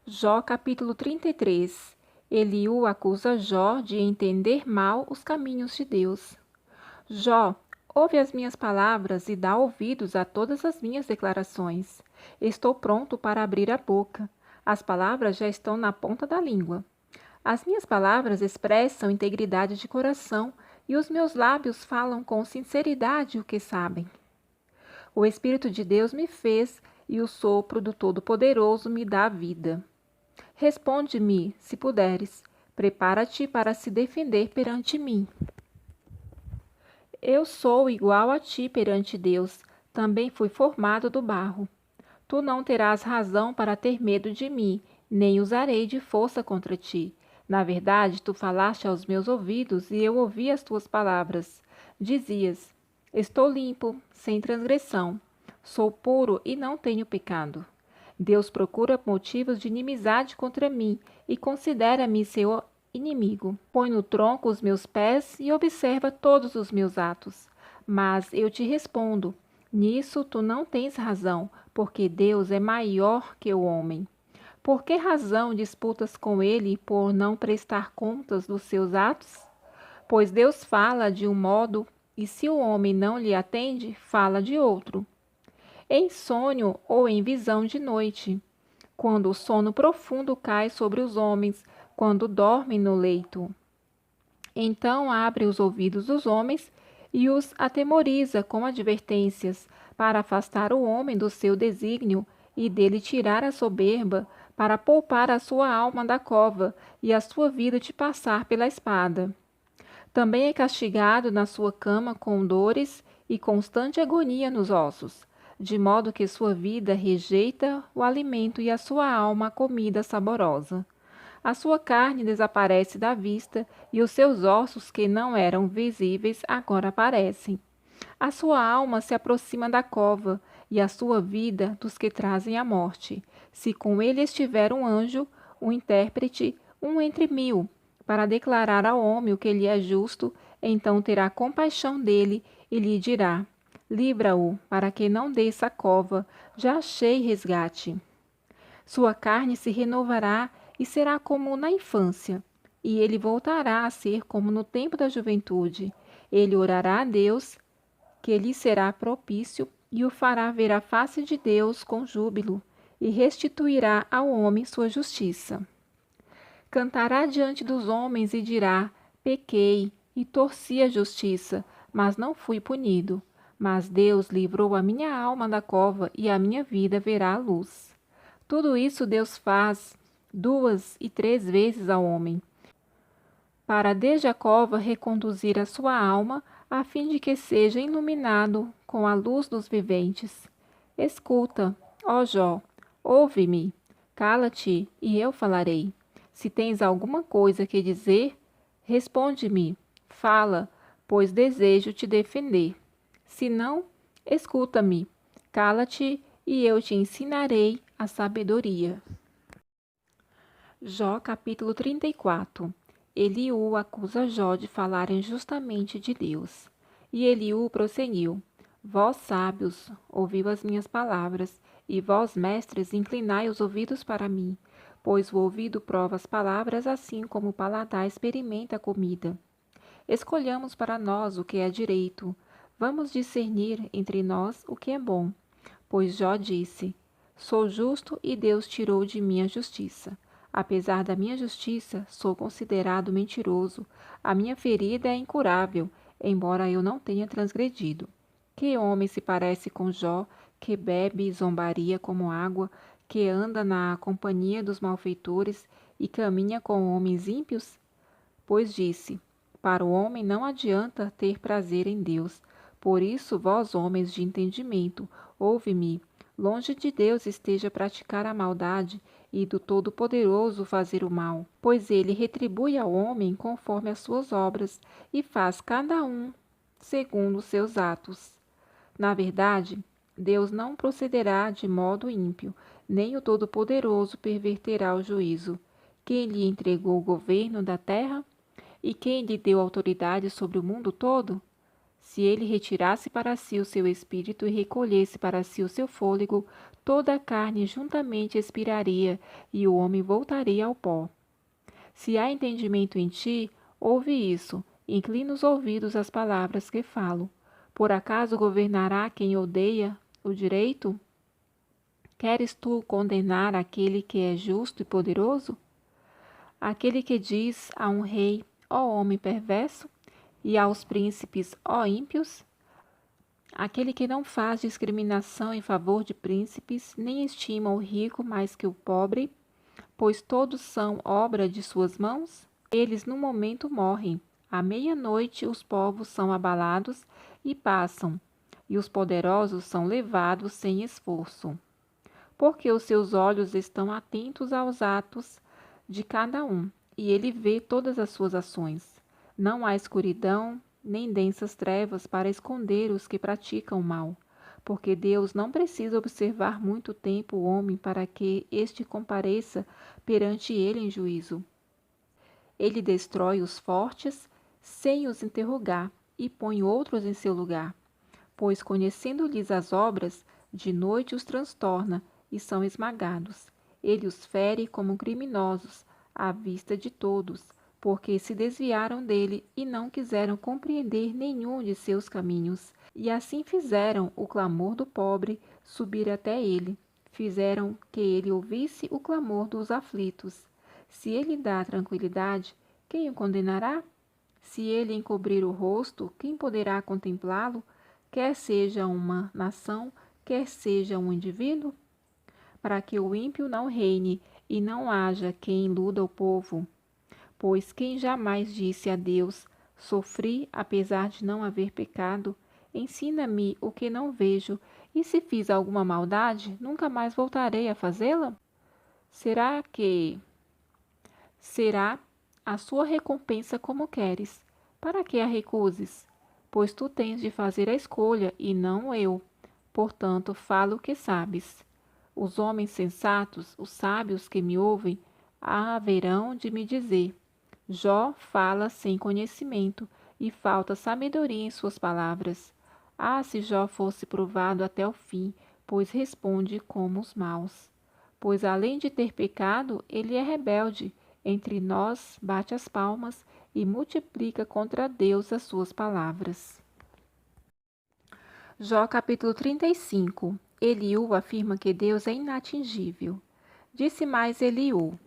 Jó capítulo 33. Eliú acusa Jó de entender mal os caminhos de Deus. Jó, ouve as minhas palavras e dá ouvidos a todas as minhas declarações. Estou pronto para abrir a boca. As palavras já estão na ponta da língua. As minhas palavras expressam integridade de coração e os meus lábios falam com sinceridade o que sabem. O Espírito de Deus me fez e o sopro do Todo-Poderoso me dá vida. Responde-me, se puderes. Prepara-te para se defender perante mim. Eu sou igual a ti perante Deus. Também fui formado do barro. Tu não terás razão para ter medo de mim, nem usarei de força contra ti. Na verdade, tu falaste aos meus ouvidos e eu ouvi as tuas palavras. Dizias: Estou limpo, sem transgressão. Sou puro e não tenho pecado. Deus procura motivos de inimizade contra mim e considera-me seu inimigo. Põe no tronco os meus pés e observa todos os meus atos. Mas eu te respondo: nisso tu não tens razão, porque Deus é maior que o homem. Por que razão disputas com ele por não prestar contas dos seus atos? Pois Deus fala de um modo, e se o homem não lhe atende, fala de outro. Em sonho ou em visão de noite, quando o sono profundo cai sobre os homens, quando dormem no leito. Então abre os ouvidos dos homens e os atemoriza com advertências, para afastar o homem do seu desígnio e dele tirar a soberba, para poupar a sua alma da cova e a sua vida de passar pela espada. Também é castigado na sua cama com dores e constante agonia nos ossos, de modo que sua vida rejeita o alimento e a sua alma a comida saborosa. A sua carne desaparece da vista e os seus ossos, que não eram visíveis, agora aparecem. A sua alma se aproxima da cova e a sua vida dos que trazem a morte. Se com ele estiver um anjo, um intérprete, um entre mil, para declarar ao homem o que lhe é justo, então terá compaixão dele e lhe dirá: livra-o, para que não desça a cova, já achei resgate. Sua carne se renovará e será como na infância, e ele voltará a ser como no tempo da juventude. Ele orará a Deus, que lhe será propício, e o fará ver a face de Deus com júbilo, e restituirá ao homem sua justiça. Cantará diante dos homens e dirá: pequei e torci a justiça, mas não fui punido. Mas Deus livrou a minha alma da cova e a minha vida verá a luz. Tudo isso Deus faz 2 e 3 vezes ao homem, para desde a cova reconduzir a sua alma, a fim de que seja iluminado com a luz dos viventes. Escuta, ó Jó, ouve-me, cala-te e eu falarei. Se tens alguma coisa que dizer, responde-me, fala, pois desejo te defender. Se não, escuta-me, cala-te e eu te ensinarei a sabedoria. Jó capítulo 34. Eliú acusa Jó de falar injustamente de Deus. E Eliú prosseguiu: Vós sábios, ouviu as minhas palavras, e vós mestres, inclinai os ouvidos para mim, pois o ouvido prova as palavras assim como o paladar experimenta a comida. Escolhamos para nós o que é direito, vamos discernir entre nós o que é bom. Pois Jó disse: Sou justo e Deus tirou de mim a justiça. Apesar da minha justiça, sou considerado mentiroso. A minha ferida é incurável, embora eu não tenha transgredido. Que homem se parece com Jó, que bebe e zombaria como água, que anda na companhia dos malfeitores e caminha com homens ímpios? Pois disse: Para o homem não adianta ter prazer em Deus. Por isso, vós, homens de entendimento, ouve-me. Longe de Deus esteja praticar a maldade e do Todo-Poderoso fazer o mal, pois ele retribui ao homem conforme as suas obras e faz cada um segundo os seus atos. Na verdade, Deus não procederá de modo ímpio, nem o Todo-Poderoso perverterá o juízo. Quem lhe entregou o governo da terra? E quem lhe deu autoridade sobre o mundo todo? Se ele retirasse para si o seu espírito e recolhesse para si o seu fôlego, toda a carne juntamente expiraria, e o homem voltaria ao pó. Se há entendimento em ti, ouve isso, inclina os ouvidos às palavras que falo. Por acaso governará quem odeia o direito? Queres tu condenar aquele que é justo e poderoso? Aquele que diz a um rei, ó homem perverso, e aos príncipes, ó ímpios? Aquele que não faz discriminação em favor de príncipes, nem estima o rico mais que o pobre, pois todos são obra de suas mãos? Eles no momento morrem. À meia-noite os povos são abalados e passam, e os poderosos são levados sem esforço. Porque os seus olhos estão atentos aos atos de cada um, e ele vê todas as suas ações. Não há escuridão, nem densas trevas para esconder os que praticam o mal, porque Deus não precisa observar muito tempo o homem para que este compareça perante ele em juízo. Ele destrói os fortes sem os interrogar e põe outros em seu lugar, pois conhecendo-lhes as obras, de noite os transtorna e são esmagados. Ele os fere como criminosos à vista de todos, porque se desviaram dele e não quiseram compreender nenhum de seus caminhos. E assim fizeram o clamor do pobre subir até ele. Fizeram que ele ouvisse o clamor dos aflitos. Se ele dá tranquilidade, quem o condenará? Se ele encobrir o rosto, quem poderá contemplá-lo? Quer seja uma nação, quer seja um indivíduo? Para que o ímpio não reine e não haja quem iluda o povo. Pois quem jamais disse a Deus, sofri apesar de não haver pecado, ensina-me o que não vejo, e se fiz alguma maldade, nunca mais voltarei a fazê-la? Será a sua recompensa como queres? Para que a recuses? Pois tu tens de fazer a escolha e não eu. Portanto, fala o que sabes. Os homens sensatos, os sábios que me ouvem, haverão de me dizer: Jó fala sem conhecimento e falta sabedoria em suas palavras. Ah, se Jó fosse provado até o fim, pois responde como os maus. Pois além de ter pecado, ele é rebelde. Entre nós bate as palmas e multiplica contra Deus as suas palavras. Jó capítulo 35. Eliú afirma que Deus é inatingível. Disse mais Eliú: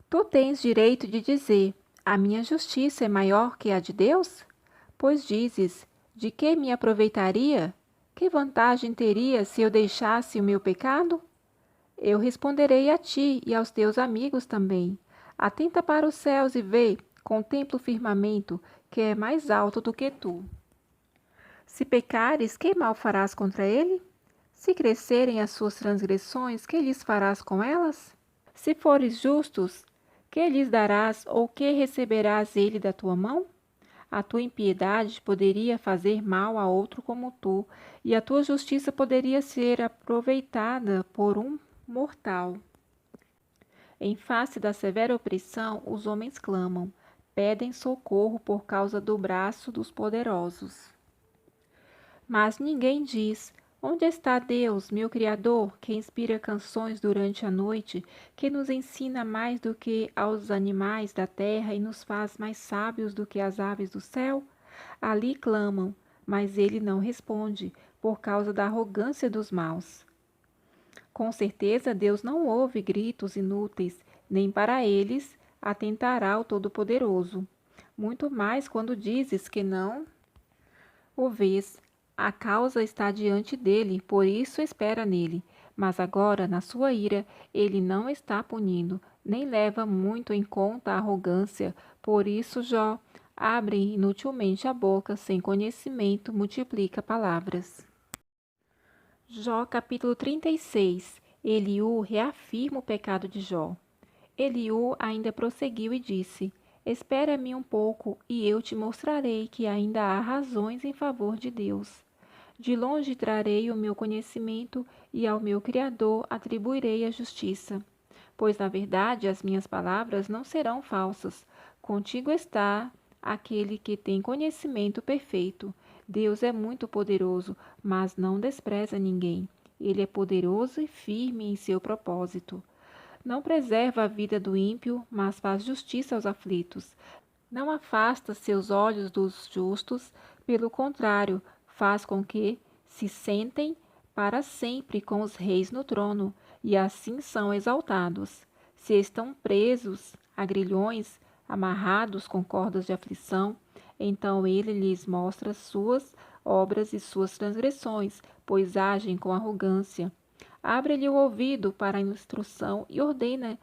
Tu tens direito de dizer: a minha justiça é maior que a de Deus? Pois dizes: de que me aproveitaria? Que vantagem teria se eu deixasse o meu pecado? Eu responderei a ti e aos teus amigos também. Atenta para os céus e vê, contempla o firmamento, que é mais alto do que tu. Se pecares, que mal farás contra ele? Se crescerem as suas transgressões, que lhes farás com elas? Se fores justos, que lhes darás ou que receberás ele da tua mão? A tua impiedade poderia fazer mal a outro como tu, e a tua justiça poderia ser aproveitada por um mortal. Em face da severa opressão, os homens clamam, pedem socorro por causa do braço dos poderosos. Mas ninguém diz: onde está Deus, meu Criador, que inspira canções durante a noite, que nos ensina mais do que aos animais da terra e nos faz mais sábios do que as aves do céu? Ali clamam, mas ele não responde, por causa da arrogância dos maus. Com certeza Deus não ouve gritos inúteis, nem para eles atentará o Todo-Poderoso. Muito mais quando dizes que não o vês. A causa está diante dele, por isso espera nele. Mas agora, na sua ira, ele não está punindo, nem leva muito em conta a arrogância. Por isso, Jó abre inutilmente a boca, sem conhecimento, multiplica palavras. Jó capítulo 36. Eliú reafirma o pecado de Jó. Eliú ainda prosseguiu e disse: Espera-me um pouco, e eu te mostrarei que ainda há razões em favor de Deus. De longe trarei o meu conhecimento, e ao meu Criador atribuirei a justiça. Pois, na verdade, as minhas palavras não serão falsas. Contigo está aquele que tem conhecimento perfeito. Deus é muito poderoso, mas não despreza ninguém. Ele é poderoso e firme em seu propósito. Não preserva a vida do ímpio, mas faz justiça aos aflitos. Não afasta seus olhos dos justos, pelo contrário, faz com que se sentem para sempre com os reis no trono, e assim são exaltados. Se estão presos a grilhões, amarrados com cordas de aflição, então ele lhes mostra suas obras e suas transgressões, pois agem com arrogância. Abre-lhe o ouvido para a instrução e ordena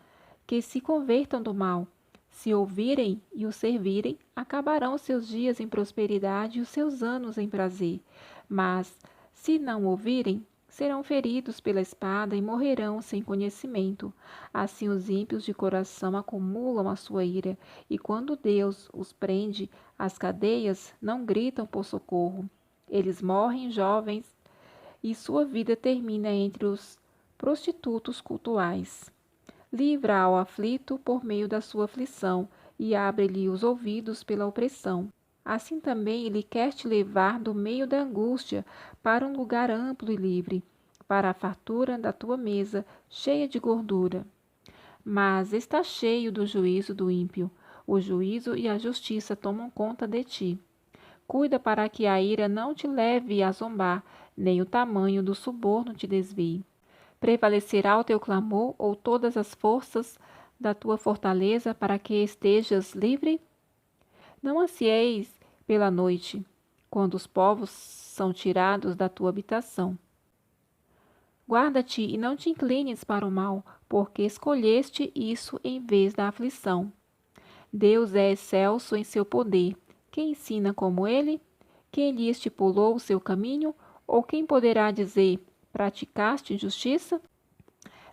que se convertam do mal. Se ouvirem e o servirem, acabarão seus dias em prosperidade e os seus anos em prazer. Mas, se não ouvirem, serão feridos pela espada e morrerão sem conhecimento. Assim os ímpios de coração acumulam a sua ira, e quando Deus os prende às cadeias, não gritam por socorro. Eles morrem jovens e sua vida termina entre os prostitutos cultuais. Livra ao aflito por meio da sua aflição e abre-lhe os ouvidos pela opressão. Assim também ele quer te levar do meio da angústia para um lugar amplo e livre, para a fartura da tua mesa, cheia de gordura. Mas está cheio do juízo do ímpio. O juízo e a justiça tomam conta de ti. Cuida para que a ira não te leve a zombar, nem o tamanho do suborno te desvie. Prevalecerá o teu clamor ou todas as forças da tua fortaleza para que estejas livre? Não ansieis pela noite, quando os povos são tirados da tua habitação. Guarda-te e não te inclines para o mal, porque escolheste isso em vez da aflição. Deus é excelso em seu poder. Quem ensina como ele? Quem lhe estipulou o seu caminho? Ou quem poderá dizer: praticaste justiça?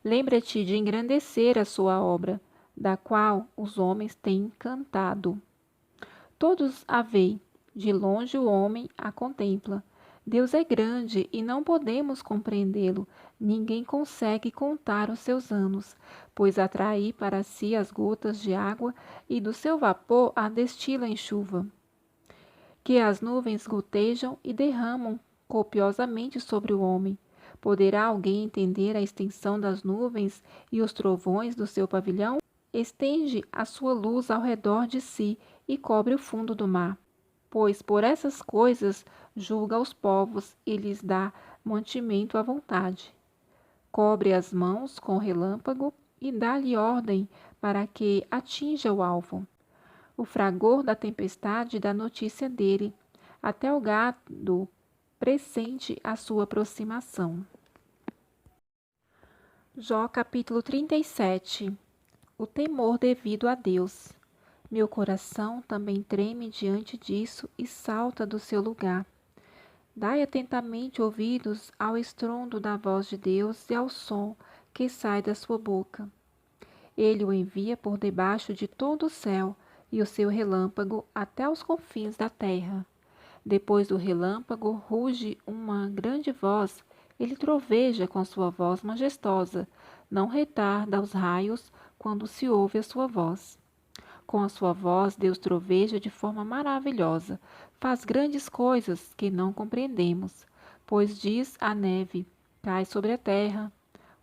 Lembra-te de engrandecer a sua obra, da qual os homens têm cantado. Todos a veem, de longe o homem a contempla. Deus é grande e não podemos compreendê-lo. Ninguém consegue contar os seus anos, pois atrai para si as gotas de água e do seu vapor a destila em chuva, que as nuvens gotejam e derramam copiosamente sobre o homem. Poderá alguém entender a extensão das nuvens e os trovões do seu pavilhão? Estende a sua luz ao redor de si e cobre o fundo do mar. Pois por essas coisas julga os povos e lhes dá mantimento à vontade. Cobre as mãos com relâmpago e dá-lhe ordem para que atinja o alvo. O fragor da tempestade dá notícia dele, até o gado pressente a sua aproximação. Jó capítulo 37. O temor devido a Deus. Meu coração também treme diante disso e salta do seu lugar. Dai atentamente ouvidos ao estrondo da voz de Deus e ao som que sai da sua boca. Ele o envia por debaixo de todo o céu e o seu relâmpago até os confins da terra. Depois do relâmpago ruge uma grande voz, ele troveja com sua voz majestosa, não retarda os raios quando se ouve a sua voz. Com a sua voz, Deus troveja de forma maravilhosa, faz grandes coisas que não compreendemos, pois diz à neve, cai sobre a terra,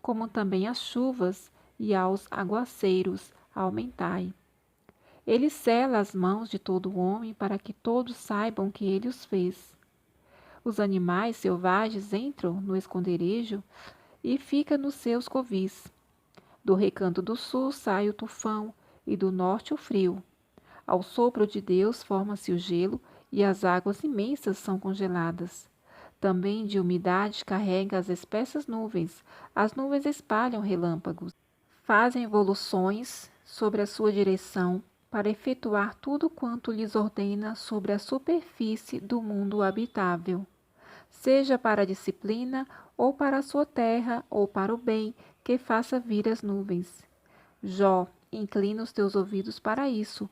como também às chuvas e aos aguaceiros, aumentai. Ele sela as mãos de todo homem para que todos saibam que ele os fez. Os animais selvagens entram no esconderijo e ficam nos seus covis. Do recanto do sul sai o tufão e do norte o frio. Ao sopro de Deus forma-se o gelo e as águas imensas são congeladas. Também de umidade carrega as espessas nuvens. As nuvens espalham relâmpagos. Fazem evoluções sobre a sua direção para efetuar tudo quanto lhes ordena sobre a superfície do mundo habitável, seja para a disciplina, ou para a sua terra, ou para o bem que faça vir as nuvens. Jó, inclina os teus ouvidos para isso,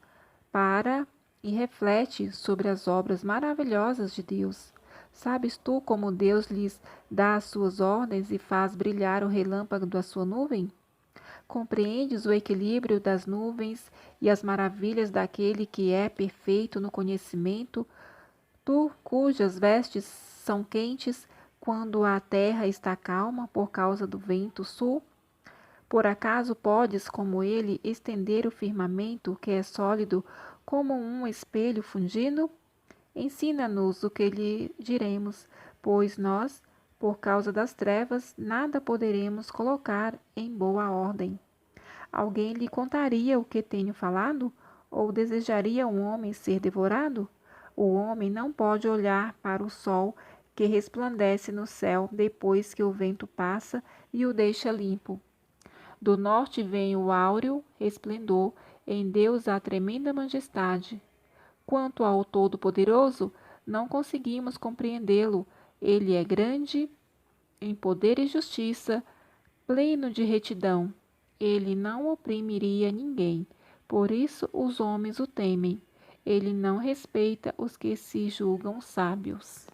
para e reflete sobre as obras maravilhosas de Deus. Sabes tu como Deus lhes dá as suas ordens e faz brilhar o relâmpago da sua nuvem? Compreendes o equilíbrio das nuvens e as maravilhas daquele que é perfeito no conhecimento, tu cujas vestes são quentes, quando a terra está calma por causa do vento sul? Por acaso podes, como ele, estender o firmamento, que é sólido, como um espelho fundido? Ensina-nos o que lhe diremos, pois nós, por causa das trevas, nada poderemos colocar em boa ordem. Alguém lhe contaria o que tenho falado? Ou desejaria um homem ser devorado? O homem não pode olhar para o sol que resplandece no céu depois que o vento passa e o deixa limpo. Do norte vem o áureo resplendor, em Deus há tremenda majestade. Quanto ao Todo-Poderoso, não conseguimos compreendê-lo. Ele é grande em poder e justiça, pleno de retidão. Ele não oprimiria ninguém, por isso os homens o temem. Ele não respeita os que se julgam sábios.